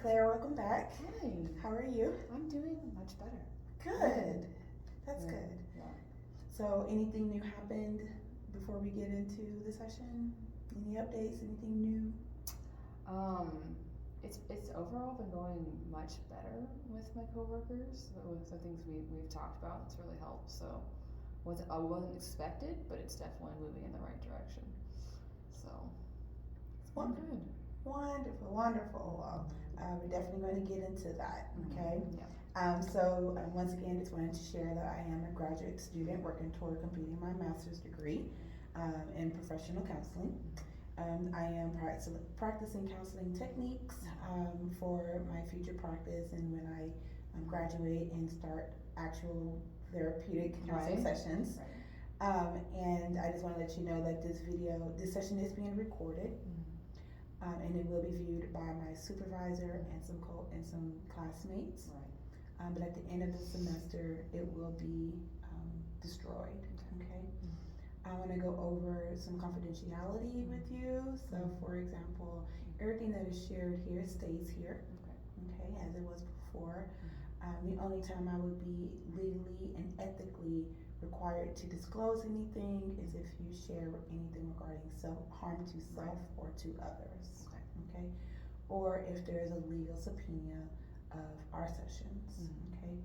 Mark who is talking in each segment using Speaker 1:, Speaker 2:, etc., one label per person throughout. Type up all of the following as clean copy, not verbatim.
Speaker 1: Claire, welcome back.
Speaker 2: Hi.
Speaker 1: How are you?
Speaker 2: I'm doing much better.
Speaker 1: Good. That's good.
Speaker 2: Yeah.
Speaker 1: So, anything new happened before we get into the session? Any updates? Anything new?
Speaker 2: It's overall been going much better with my coworkers. With the things we've talked about, it's really helped. So, I wasn't expected, but it's definitely moving in the right direction. So, it's been good.
Speaker 1: Wonderful, wonderful. Well, we're definitely going to get into that. Okay.
Speaker 2: Yeah.
Speaker 1: So once again, just wanted to share that I am a graduate student working toward completing my master's degree in professional counseling. I am practicing counseling techniques for my future practice and when I graduate and start actual therapeutic counseling sessions.
Speaker 2: Right.
Speaker 1: And I just want to let you know that this session is being recorded. And it will be viewed by my supervisor and some classmates.
Speaker 2: Right.
Speaker 1: But at the end of the semester, it will be destroyed. Okay. I want to go over some confidentiality with you. So, for example, everything that is shared here stays here. Okay, as it was before. The only time I would be legally and ethically required to disclose anything is if you share anything regarding harm to self or to others. Okay, or if there is a legal subpoena of our sessions. Okay.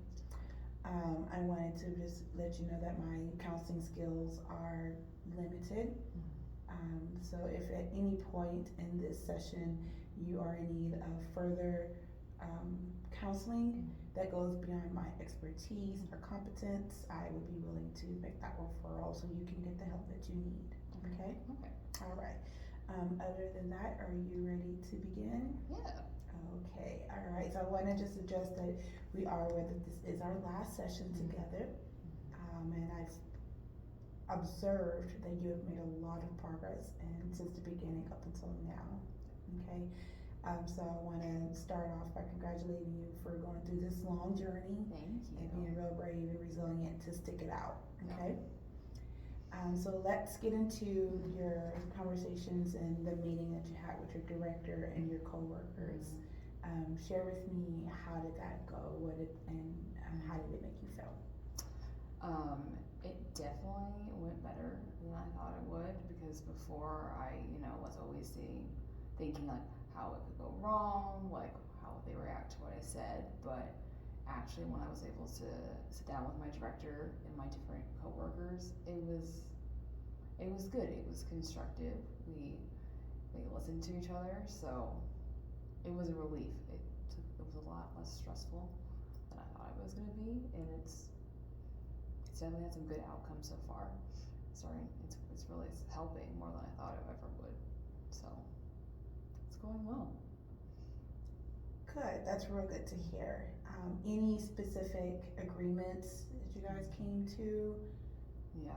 Speaker 1: I wanted to just let you know that my counseling skills are limited. So if at any point in this session you are in need of further counseling that goes beyond my expertise or competence, I would be willing to make that referral so you can get the help that you need. Okay?
Speaker 2: Okay.
Speaker 1: All right. Other than that, are you ready to begin?
Speaker 2: Yeah.
Speaker 1: Okay, all right. So I want to just address that we are aware that this is our last session together, and I've observed that you have made a lot of progress and since the beginning up until now. Okay, so I want to start off by congratulating you for going through this long journey.
Speaker 2: Thank you.
Speaker 1: And being real brave and resilient to stick it out. Okay. So let's get into your conversations and the meeting that you had with your director and your coworkers. Share with me, how did that go? How did it make you feel?
Speaker 2: It definitely went better than I thought it would, because before I, was always thinking like how it could go wrong, like how would they react to what I said. But actually, when I was able to sit down with my director and my different coworkers, it was good. It was constructive. We listened to each other, so it was a relief. It was a lot less stressful than I thought it was going to be, and it's definitely had some good outcomes so far. It's really helping more than I thought it ever would. So it's going well.
Speaker 1: Good. That's real good to hear. Any specific agreements that you guys came to?
Speaker 2: Yeah.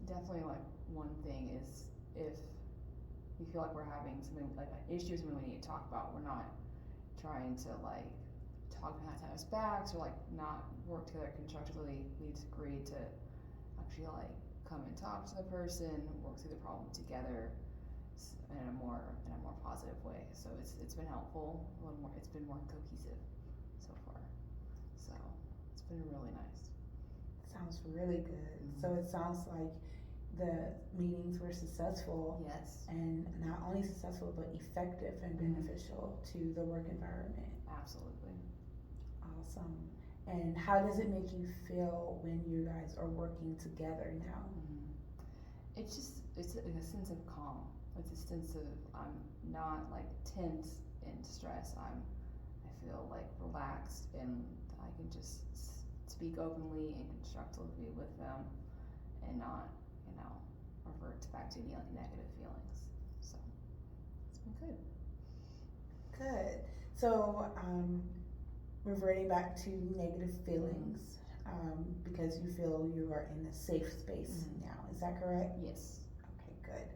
Speaker 2: Definitely, like, one thing is if we feel like we're having something like an issue, something we need to talk about, we're not trying to like talk behind each other's backs or like not work together constructively. We agreed to actually like come and talk to the person, work through the problem together in a more positive way. So it's been helpful. It's been more cohesive so far. So it's been really nice.
Speaker 1: Sounds really good. So it sounds like the meetings were successful.
Speaker 2: Yes.
Speaker 1: And not only successful, but effective and beneficial to the work environment.
Speaker 2: Absolutely.
Speaker 1: Awesome. And how does it make you feel when you guys are working together now?
Speaker 2: It's a sense of calm. It's a sense of I'm not like tense and stressed. I feel like relaxed, and I can just speak openly and constructively with them, and not revert back to any like negative feelings. So it's been good.
Speaker 1: Good. So reverting back to negative feelings, because you feel you are in a safe space now. Is that correct?
Speaker 2: Yes.
Speaker 1: Okay, good.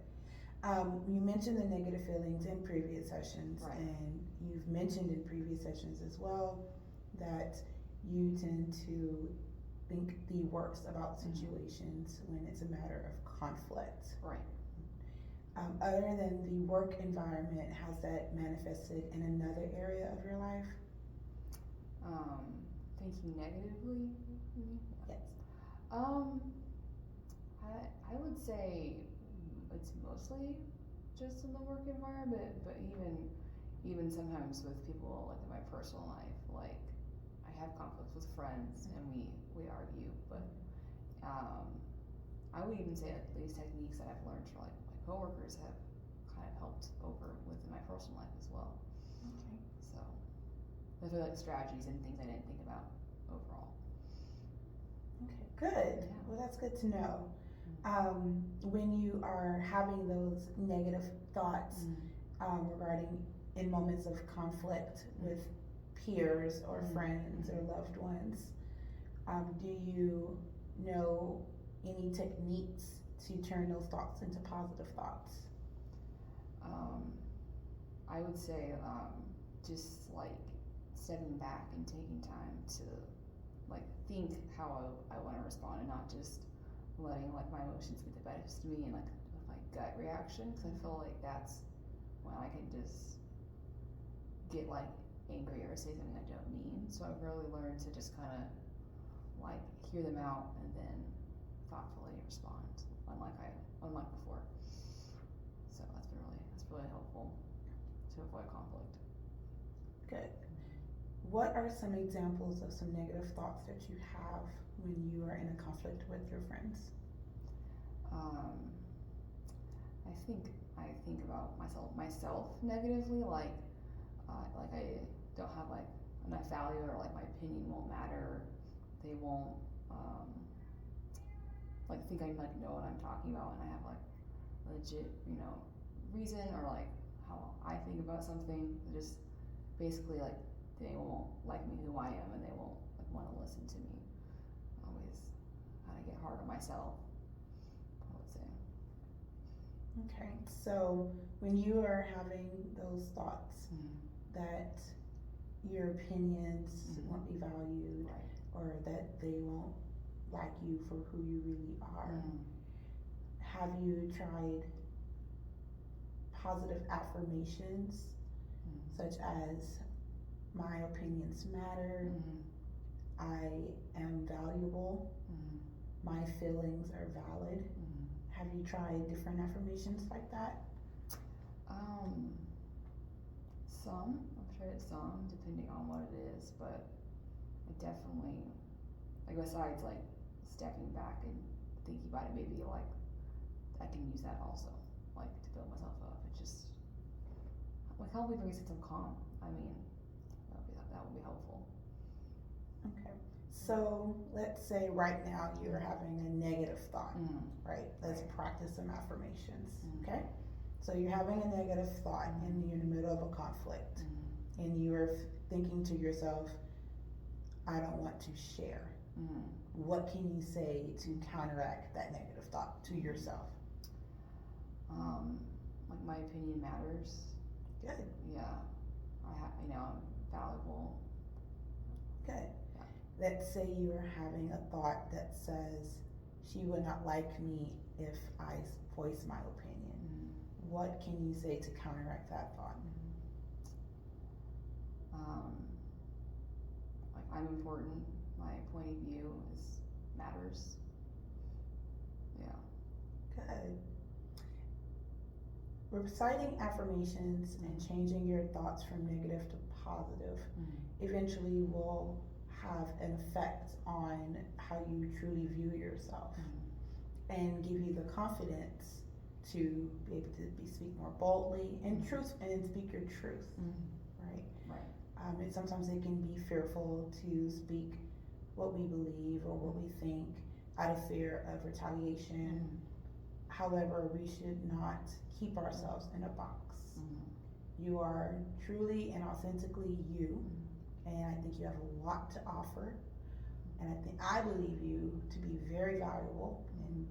Speaker 1: You mentioned the negative feelings in previous sessions,
Speaker 2: right.
Speaker 1: And you've mentioned in previous sessions as well that you tend to think the worst about situations when it's a matter of conflict.
Speaker 2: Right.
Speaker 1: Other than the work environment, has that manifested in another area of your life?
Speaker 2: Thinking negatively.
Speaker 1: Yes.
Speaker 2: I would say it's mostly just in the work environment, but even sometimes with people like in my personal life, like I have conflicts with friends and we argue, but I would even say that these techniques that I've learned from like my coworkers have kind of helped over within my personal life as well.
Speaker 1: Okay.
Speaker 2: So those are like strategies and things I didn't think about overall.
Speaker 1: Okay, good.
Speaker 2: Yeah.
Speaker 1: Well, that's good to know. When you are having those negative thoughts regarding in moments of conflict with peers or friends or loved ones, do you know any techniques to turn those thoughts into positive thoughts?
Speaker 2: I would say just like stepping back and taking time to like think how I want to respond and not just letting like my emotions get the best of me and like my gut reaction, because I feel like that's when I can just get like angry or say something I don't mean. So I've really learned to just kind of like hear them out and then thoughtfully respond, unlike before. So that's really helpful to avoid conflict.
Speaker 1: Good. What are some examples of some negative thoughts that you have when you are in a conflict with your friends?
Speaker 2: I think about myself negatively, like I don't have like enough value, or like my opinion won't matter. They won't like think I like know what I'm talking about, and I have like legit reason, or like how I think about something. Just basically like they won't like me who I am, and they won't like want to listen to me. Always kind of get hard on myself, I would say.
Speaker 1: Okay, so when you are having those thoughts that your opinions won't be valued,
Speaker 2: Right.
Speaker 1: or that they won't like you for who you really are, have you tried positive affirmations such as my opinions matter, I am valuable, my feelings are valid? Have you tried different affirmations like that?
Speaker 2: I've tried some, depending on what it is, but I definitely, like, besides like stepping back and thinking about it, maybe like I can use that also, like to build myself up. It just like help me bring a sense of calm. I mean, that would be helpful.
Speaker 1: Okay. So let's say right now you're having a negative thought, right? Let's practice some affirmations, okay? So you're having a negative thought and you're in the middle of a conflict, and you're thinking to yourself, I don't want to share. What can you say to counteract that negative thought to yourself?
Speaker 2: Like my opinion matters.
Speaker 1: Good.
Speaker 2: Yeah, I'm valuable.
Speaker 1: Good. Let's say you're having a thought that says, she would not like me if I voice my opinion. What can you say to counteract that thought?
Speaker 2: Like I'm important. My point of view matters. Yeah.
Speaker 1: Good. Reciting affirmations and changing your thoughts from negative to positive eventually will have an effect on how you truly view yourself and give you the confidence to be able to speak more boldly and speak your truth, right? And sometimes it can be fearful to speak what we believe or what we think out of fear of retaliation. However, we should not keep ourselves in a box. You are truly and authentically you, and I think you have a lot to offer. And I believe you to be very valuable, and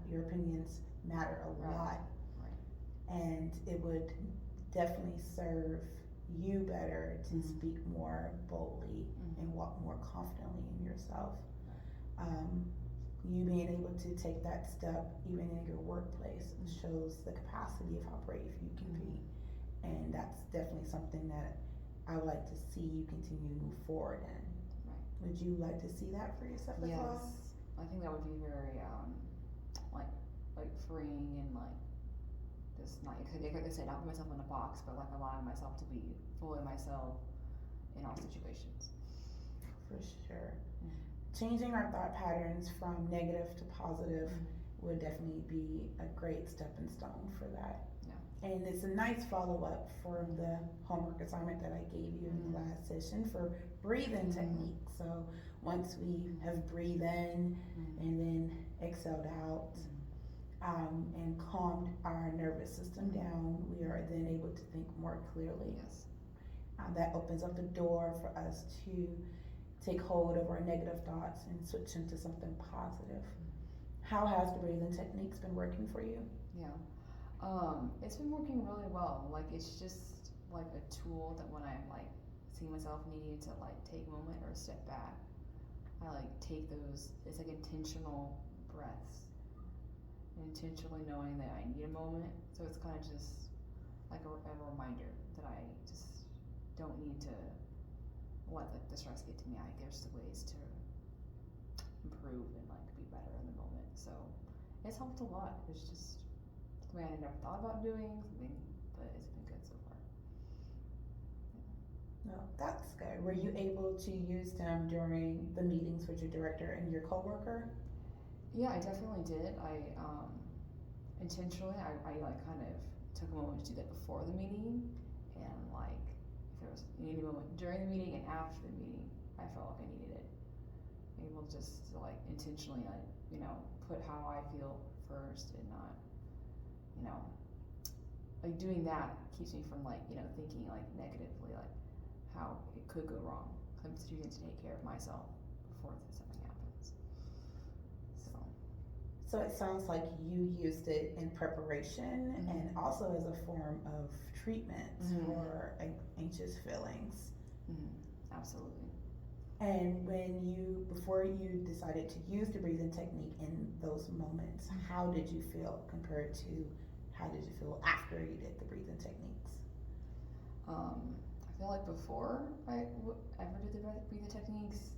Speaker 1: your opinions matter a lot. And it would definitely serve you better to speak more boldly and walk more confidently in yourself. you being able to take that step even in your workplace shows the capacity of how brave you can be. And that's definitely something that I would like to see you continue to move forward in.
Speaker 2: Right.
Speaker 1: Would you like to see that for yourself as well?
Speaker 2: Yes, I think that would be very like freeing and like just not like I said, not put myself in a box, but like allowing myself to be fully myself in all situations.
Speaker 1: For sure. Changing our thought patterns from negative to positive would definitely be a great stepping stone for that.
Speaker 2: Yeah.
Speaker 1: And it's a nice follow up for the homework assignment that I gave you in the last session for breathing technique. So once we have breathed in and then exhaled out and calmed our nervous system down, we are then able to think more clearly.
Speaker 2: Yes.
Speaker 1: That opens up the door for us to take hold of our negative thoughts and switch into something positive. How has the breathing techniques been working for you?
Speaker 2: Yeah. It's been working really well. Like it's just like a tool that when I'm like see myself needing to like take a moment or step back, I like take those, it's like intentional breaths. And intentionally knowing that I need a moment. So it's kind of just like a reminder that I just don't need to let the stress get to me. There's the ways to improve and like be better in the moment. So it's helped a lot. It's just something I never thought about doing, but it's been good so far.
Speaker 1: No, that's good. Were you able to use them during the meetings with your director and your coworker?
Speaker 2: Yeah, I definitely did. I intentionally, I like kind of took a moment to do that before the meeting, and like if there was any moment during the meeting and after the meeting, I felt like I needed it. Able just to like intentionally like put how I feel first and not like doing that keeps me from like thinking like negatively like how it could go wrong. I'm choosing to take care of myself before something happens.
Speaker 1: So it sounds like you used it in preparation and also as a form of treatment for anxious feelings.
Speaker 2: Absolutely.
Speaker 1: And before you decided to use the breathing technique in those moments, how did you feel compared to how did you feel after you did the breathing techniques?
Speaker 2: I feel like before I ever did the breathing techniques,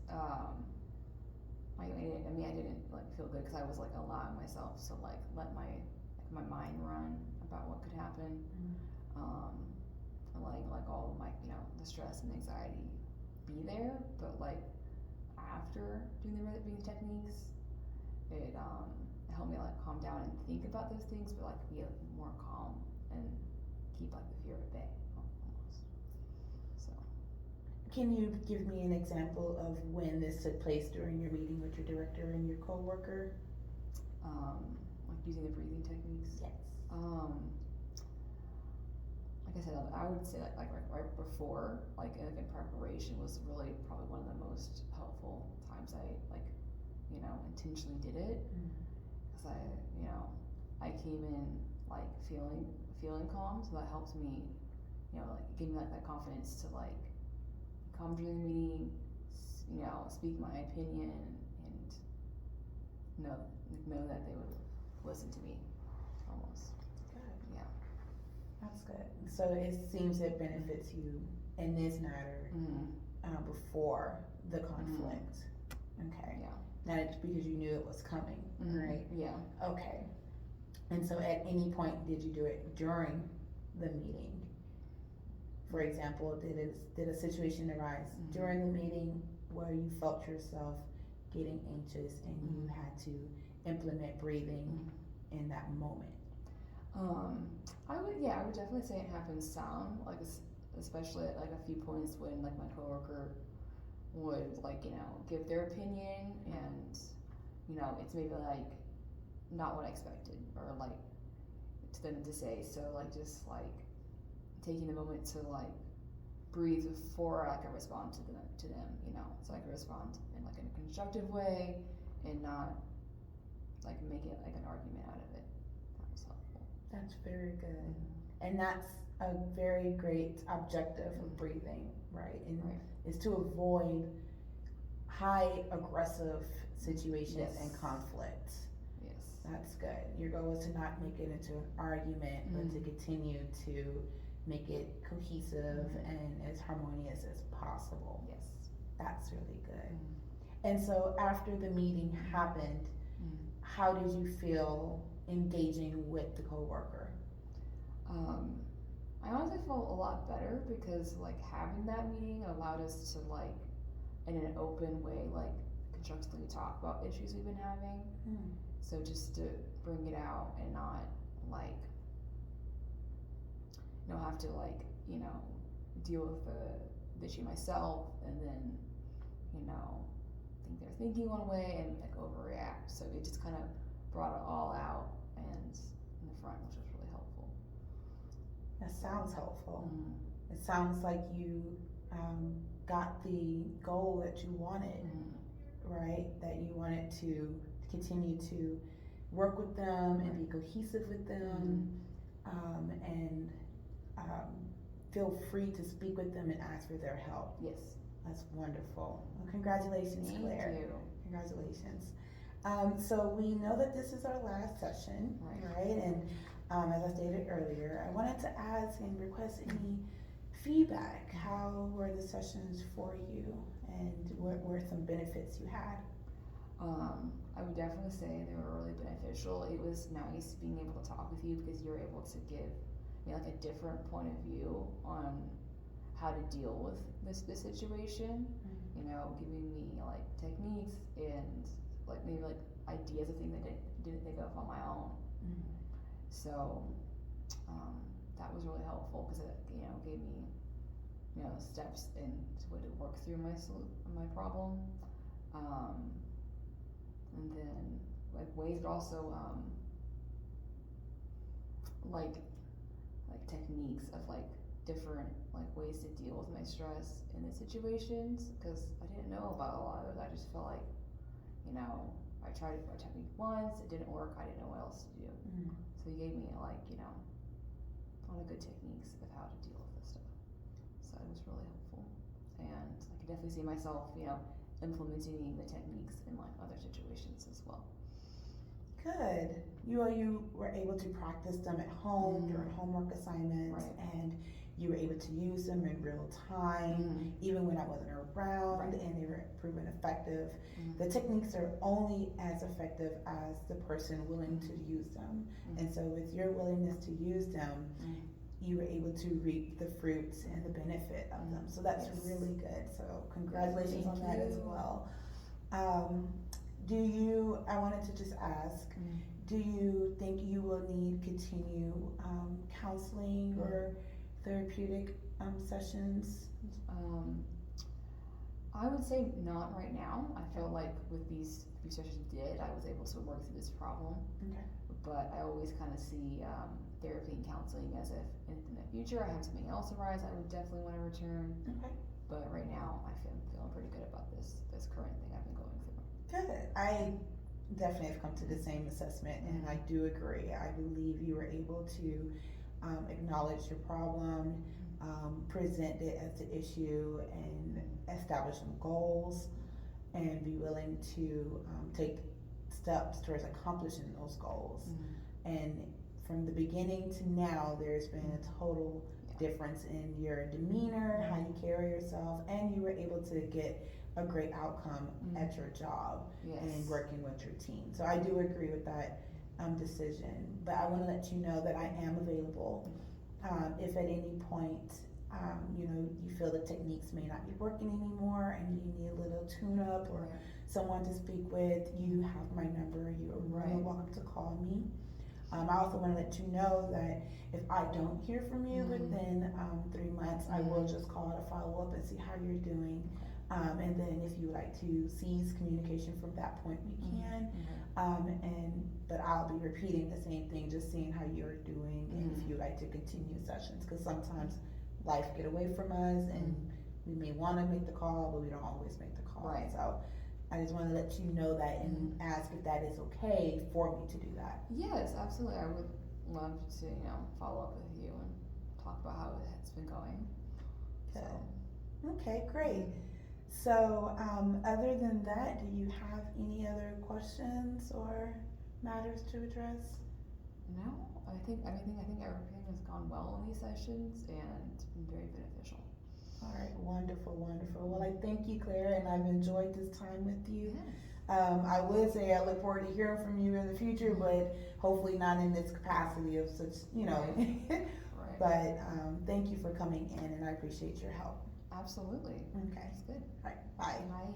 Speaker 2: I didn't like feel good because I was like allowing myself to like let my mind run about what could happen, and letting like all of my the stress and anxiety be there. But like after doing the breathing techniques, it helped me like calm down and think about those things, but like be more calm and keep like the fear at bay almost. So.
Speaker 1: Can you give me an example of when this took place during your meeting with your director and your coworker?
Speaker 2: Like using the breathing techniques?
Speaker 1: Yes.
Speaker 2: Like I said, I would say like right before, like in preparation was really probably one of the most helpful times I intentionally did it. Because I came in like feeling calm, so that helped me, like give me like that confidence to like come during the meeting, speak my opinion, and know that they would listen to me, almost.
Speaker 1: Good.
Speaker 2: Yeah.
Speaker 1: That's good. So it seems it benefits you in this matter before the conflict. Okay.
Speaker 2: Yeah.
Speaker 1: Not because you knew it was coming, right?
Speaker 2: Yeah.
Speaker 1: Okay. And so at any point did you do it during the meeting? For example, did a situation arise during the meeting where you felt yourself getting anxious and you had to implement breathing in that moment?
Speaker 2: I would definitely say it happens some, like especially at like a few points when like my coworker would like give their opinion and it's maybe like not what I expected or like to them to say, so like just like taking the moment to like breathe before I can respond to them, so I can respond in like in a constructive way and not like make it like an argument out of it. That was helpful.
Speaker 1: That's very good. And that's a very great objective of breathing, right? And is to avoid high aggressive situations
Speaker 2: Yes.
Speaker 1: and conflict.
Speaker 2: Yes.
Speaker 1: That's good. Your goal is to not make it into an argument, but to continue to make it cohesive and as harmonious as possible.
Speaker 2: Yes.
Speaker 1: That's really good. And so after the meeting happened, how did you feel engaging with the coworker?
Speaker 2: I honestly felt a lot better because like having that meeting allowed us to like in an open way like constructively talk about issues we've been having. So just to bring it out and not like have to like deal with the issue myself and then think they're thinking one way and like overreact. So it just kind of brought it all out and in the front, which was really helpful.
Speaker 1: That sounds helpful. It sounds like you got the goal that you wanted, right? That you wanted to continue to work with them and be cohesive with them, and feel free to speak with them and ask for their help.
Speaker 2: Yes.
Speaker 1: That's wonderful. Well, congratulations, Claire.
Speaker 2: Thank you.
Speaker 1: Congratulations. So we know that this is our last session, right? And as I stated earlier, I wanted to ask and request any feedback. How were the sessions for you, and what were some benefits you had?
Speaker 2: I would definitely say they were really beneficial. It was nice being able to talk with you because you're able to give me like a different point of view on how to deal with this situation. Giving me like techniques and like maybe like ideas of things I didn't think of on my own. So that was really helpful because it gave me steps and way to work through my problem. And then like ways, but also like techniques of like different like ways to deal with my stress in the situations because I didn't know about a lot of it. I just felt like I tried a technique once, it didn't work, I didn't know what else to do. So you gave me like a lot of good techniques of how to deal with this stuff. So it was really helpful, and I could definitely see myself implementing the techniques in like other situations as well.
Speaker 1: Good. You were able to practice them at home during homework assignments, and you were able to use them in real time, even when I wasn't around, and they were proven effective. The techniques are only as effective as the person willing to use them. And so with your willingness to use them, you were able to reap the fruits and the benefit of them. So that's really good. So congratulations on that as well. I wanted to just ask, do you think you will need continue counseling or therapeutic sessions?
Speaker 2: I would say not right now. I feel like with these few sessions I was able to work through this problem. But I always kind of see therapy and counseling as if in the future I have something else arise, I would definitely want to return. But right now I feel feeling pretty good about this current thing I've been going through.
Speaker 1: Good. I definitely have come to the same assessment, and I do agree. I believe you were able to acknowledge your problem, present it as the issue, and establish some goals, and be willing to take steps towards accomplishing those goals. And from the beginning to now, there's been a total difference in your demeanor, how you carry yourself, and you were able to get a great outcome at your job and working with your team. So I do agree with that decision, but I want to let you know that I am available. If at any point you feel the techniques may not be working anymore and you need a little tune-up or someone to speak with, you have my number. You are more than welcome to call me. I also want to let you know that if I don't hear from you within 3 months, I will just call to follow up and see how you're doing. And then if you would like to cease communication from that point, we can. But I'll be repeating the same thing, just seeing how you're doing, and if you'd like to continue sessions, because sometimes life get away from us, and we may want to make the call, but we don't always make the call. So I just want to let you know that and ask if that is okay for me to do that.
Speaker 2: Yes, absolutely. I would love to follow up with you and talk about how it's been going.
Speaker 1: Okay, great. So, other than that, do you have any other questions or matters to address?
Speaker 2: No, I think everything has gone well in these sessions and been very beneficial.
Speaker 1: All right, wonderful, wonderful. Well, I thank you, Claire, and I've enjoyed this time with you.
Speaker 2: Yes.
Speaker 1: I would say I look forward to hearing from you in the future, but hopefully not in this capacity of such,
Speaker 2: Right.
Speaker 1: But thank you for coming in, and I appreciate your help.
Speaker 2: Absolutely.
Speaker 1: Okay.
Speaker 2: That's good.
Speaker 1: All right, bye.
Speaker 2: Bye.